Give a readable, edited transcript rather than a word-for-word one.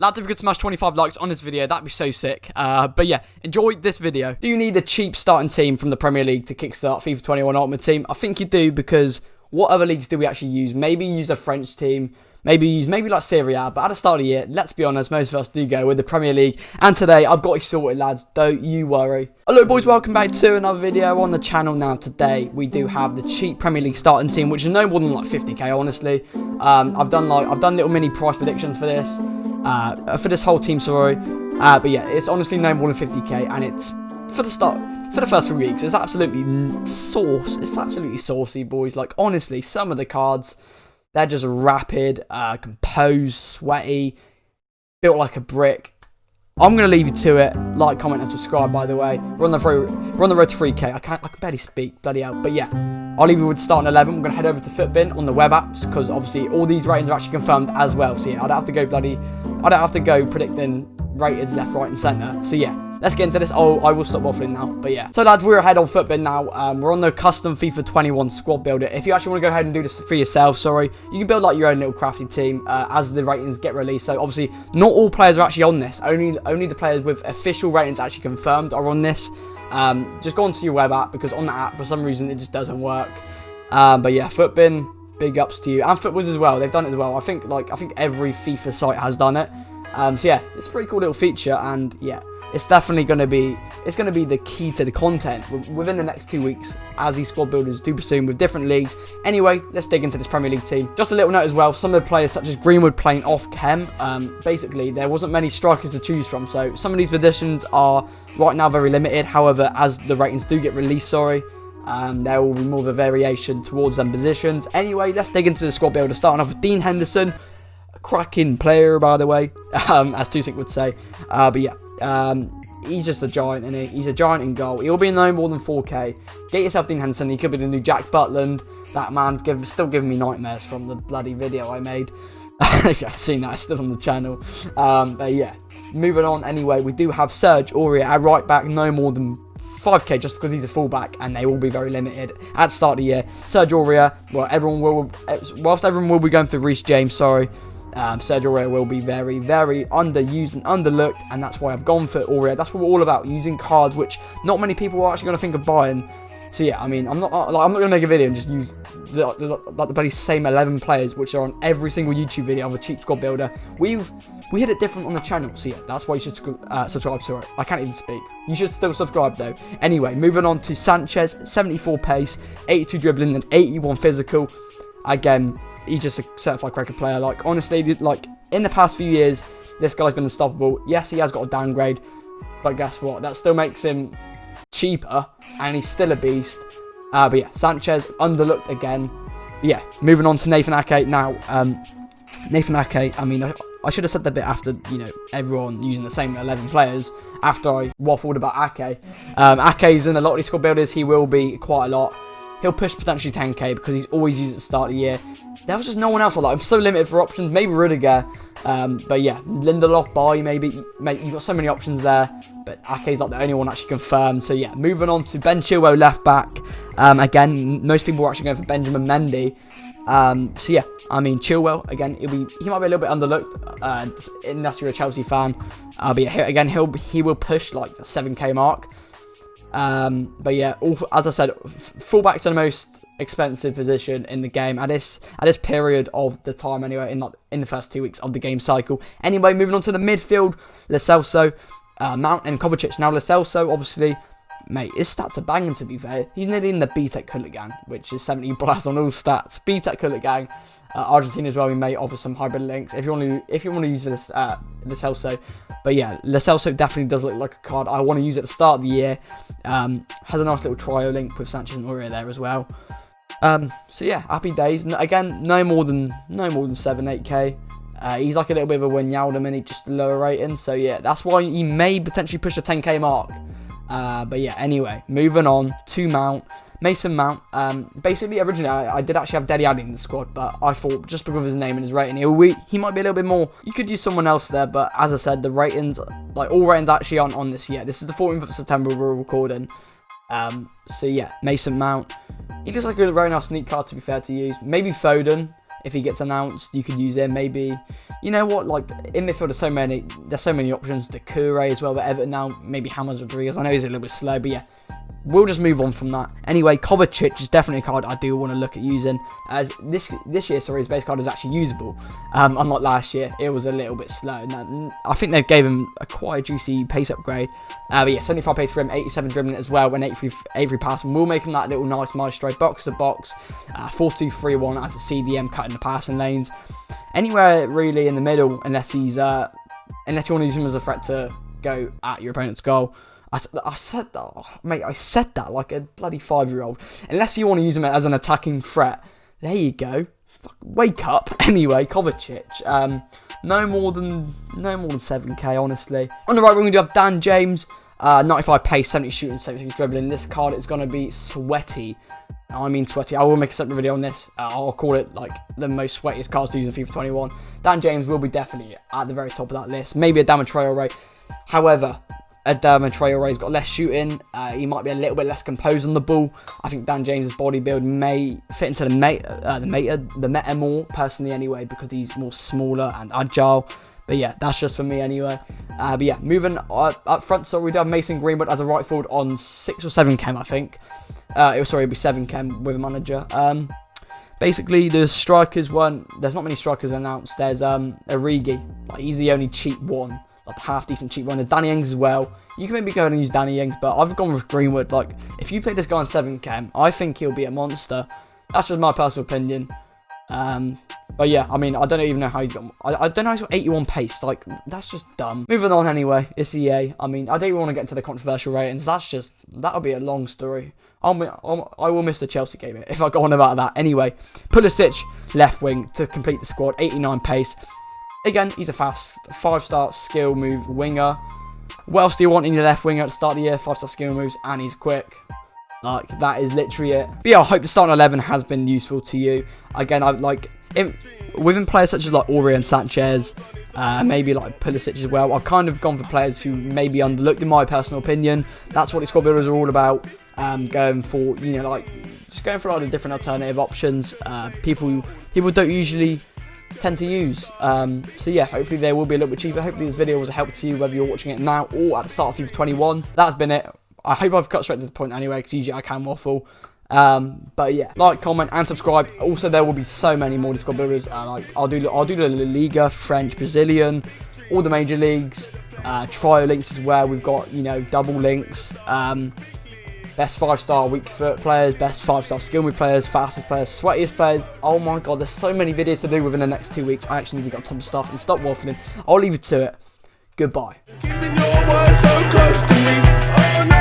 Lads, if we could smash 25 likes on this video, that'd be so sick. But yeah, enjoy this video. Do you need a cheap starting team from the Premier League to kickstart FIFA 21 Ultimate Team? I think you do, because what other leagues do we actually use? Maybe use a French team, maybe like Serie A, but at the start of the year, let's be honest, most of us do go with the Premier League. And today, I've got you sorted, lads. Don't you worry. Hello, boys. Welcome back to another video on the channel. Now, today, we do have the cheap Premier League starting team, which is no more than like 50k, honestly. I've done little mini price predictions for this whole team, sorry. But yeah, it's honestly no more than 50k, and it's for the first 3 weeks. It's absolutely It's absolutely saucy, boys. Like, honestly, some of the cards, they're just rapid, composed, sweaty, built like a brick. I'm gonna leave you to it. Like, comment, and subscribe. By the way, we're on the road to 3k. I can barely speak, bloody hell. But yeah, I'll leave you with starting 11. We're gonna head over to Footbin on the web apps, because obviously all these ratings are actually confirmed as well. So yeah, I don't have to go predicting ratings left, right, and centre. So yeah. Let's get into this. Oh, I will stop waffling now. But yeah. So lads, we're ahead on Footbin now. We're on the custom FIFA 21 squad builder. If you actually want to go ahead and do this for yourself, sorry, you can build like your own little crafty team as the ratings get released. So obviously, not all players are actually on this. Only the players with official ratings actually confirmed are on this. Just go onto your web app, because on the app for some reason it just doesn't work. But yeah, Footbin, big ups to you, and Footwiz as well. They've done it as well. I think every FIFA site has done it. So yeah, it's a pretty cool little feature, and yeah, it's definitely going to be the key to the content within the next 2 weeks, as these squad builders do presume with different leagues. Anyway, let's dig into this Premier League team. Just a little note as well, some of the players such as Greenberg playing off chem, basically there wasn't many strikers to choose from, so some of these positions are right now very limited. However, as the ratings do get released, there will be more of a variation towards them positions. Anyway, let's dig into the squad builder, starting off with Dean Henderson. Cracking player, by the way, as Tusick would say. But yeah, he's just a giant, isn't he? He's a giant in goal. He'll be no more than 4k. Get yourself Dean Henderson. He could be the new Jack Butland. That man's still giving me nightmares from the bloody video I made. If you haven't seen that, it's still on the channel. But yeah, moving on. Anyway, we do have Serge Aurier at right back, no more than 5k, just because he's a fullback, and they will be very limited at the start of the year. Serge Aurier, whilst everyone will be going through Reece James, sorry. Serge Aurier will be very, very underused and underlooked, and that's why I've gone for Aurier. That's what we're all about, using cards which not many people are actually going to think of buying. So yeah, I mean, I'm not going to make a video and just use the bloody same 11 players which are on every single YouTube video of a cheap squad builder. We hit it different on the channel, so yeah, that's why you should subscribe. Sorry, I can't even speak. You should still subscribe though. Anyway, moving on to Sanchez, 74 pace, 82 dribbling, and 81 physical. Again, he's just a certified cracker player. Like, honestly, like in the past few years, this guy's been unstoppable. Yes, he has got a downgrade, but guess what? That still makes him cheaper, and he's still a beast. But yeah, Sanchez underlooked again. But yeah, moving on to Nathan Ake now. Nathan Ake, I mean, I should have said that bit after, everyone using the same 11 players, after I waffled about Ake. Ake's in a lot of these squad builders. He will be quite a lot. He'll push potentially 10k, because he's always used at the start of the year. There was just no one else I like. I'm so limited for options. Maybe Rudiger. But yeah, Lindelof, Bailly, maybe. Mate, you've got so many options there. But Ake's like the only one actually confirmed. So yeah, moving on to Ben Chilwell, left back. Again, most people are actually going for Benjamin Mendy. So yeah, I mean, Chilwell, again, he might be a little bit underlooked, unless you're a Chelsea fan. But yeah, again, he will push like the 7k mark. But yeah, as I said, fullbacks are the most expensive position in the game at this period of the time. Anyway, in the first 2 weeks of the game cycle. Anyway, moving on to the midfield, Lo Celso, Mount, and Kovacic. Now Lo Celso, obviously, mate, his stats are banging. To be fair, he's nearly in the B-Tech Colour Gang, which is 70 plus on all stats. B-Tech Colour Gang. Argentina as well, we may offer some hybrid links if you want to use this Lo Celso. But yeah, Lo Celso definitely does look like a card I want to use at the start of the year. Has a nice little trio link with Sanchez and Aurier there as well. So yeah, happy days. Again, no more than 7-8k. He's like a little bit of a Wijnaldum, and he just lower rating. So yeah, that's why he may potentially push the 10k mark. But yeah, anyway, moving on to Mount. Mason Mount, basically originally I did actually have Dele Alli in the squad, but I thought just because of his name and his rating, he might be a little bit more. You could use someone else there, but as I said, the ratings, like all ratings actually aren't on this yet. This is the 14th of September we're recording. So yeah, Mason Mount. He looks like a very nice sneak card, to be fair, to use. Maybe Foden. if he gets announced, you could use him. Maybe, you know what, like in midfield there's so many options. Doucouré as well, but Everton now, maybe James Rodriguez. I know he's a little bit slow, but yeah, we'll just move on from that. Anyway, Kovacic is definitely a card I do want to look at using, as this year, his base card is actually usable. Unlike last year, it was a little bit slow. Now, I think they gave him a quite juicy pace upgrade. But yeah, 75 pace for him, 87 dribbling as well, and 83 passing. We'll make him that little nice maestro, box to box, 4-2-3-1 as a CDM cutting the passing lanes. Anywhere really in the middle, unless you want to use him as a threat to go at your opponent's goal. I said that, oh, mate, I said that like a bloody 5-year-old. Unless you want to use him as an attacking threat. There you go. Wake up. Anyway, Kovacic. No more than 7k, honestly. On the right wing, we do have Dan James. 95 pace, 70 shooting, 70 dribbling. This card is going to be sweaty. I mean sweaty. I will make a separate video on this. I'll call it like the most sweatiest cards to use in FIFA 21. Dan James will be definitely at the very top of that list. Maybe a Adama Traoré. However, Adama Traoré's got less shooting. He might be a little bit less composed on the ball. I think Dan James's body build may fit into the meta more, personally anyway, because he's more smaller and agile. But yeah, that's just for me anyway. But yeah, moving up front, so we do have Mason Greenberg as a right forward on 6 or 7 chem, I think. It'll be 7 chem with a manager. Basically, the strikers there's not many strikers announced. There's Origi, like he's the only cheap one. Like half decent cheap one. There's Danny Ings as well. You can maybe go ahead and use Danny Ings, but I've gone with Greenwood. Like, if you play this guy on 7 chem, I think he'll be a monster. That's just my personal opinion. But yeah, I mean, I don't even know how he's got. I don't know how he's got 81 pace. Like, that's just dumb. Moving on anyway, it's EA. I mean, I don't even want to get into the controversial ratings. That'll be a long story. I will miss the Chelsea game if I go on about that. Anyway, Pulisic, left wing to complete the squad, 89 pace. Again, he's a fast 5-star skill move winger. What else do you want in your left winger at the start of the year? 5-star skill moves, and he's quick. Like, that is literally it. But yeah, I hope the starting 11 has been useful to you. Again, within players such as like Aurier and Sanchez, maybe like Pulisic as well, I've kind of gone for players who may be underlooked in my personal opinion. That's what the squad builders are all about. Going for, just going for a lot of different alternative options. People don't usually tend to use. So yeah, hopefully they will be a little bit cheaper. Hopefully this video was a help to you, whether you're watching it now or at the start of FIFA 21. That's been it. I hope I've cut straight to the point anyway, because usually I can waffle. But yeah, like, comment, and subscribe. Also, there will be so many more squad builders. I'll do the La Liga, French, Brazilian, all the major leagues, trial links as well. We've got double links. Best 5-star weak foot players, best 5-star skill move players, fastest players, sweatiest players. Oh my god, there's so many videos to do within the next 2 weeks. I actually need to get on top of stuff and stop waffling. I'll leave it to it. Goodbye. Keeping your words so close to me. Oh, no.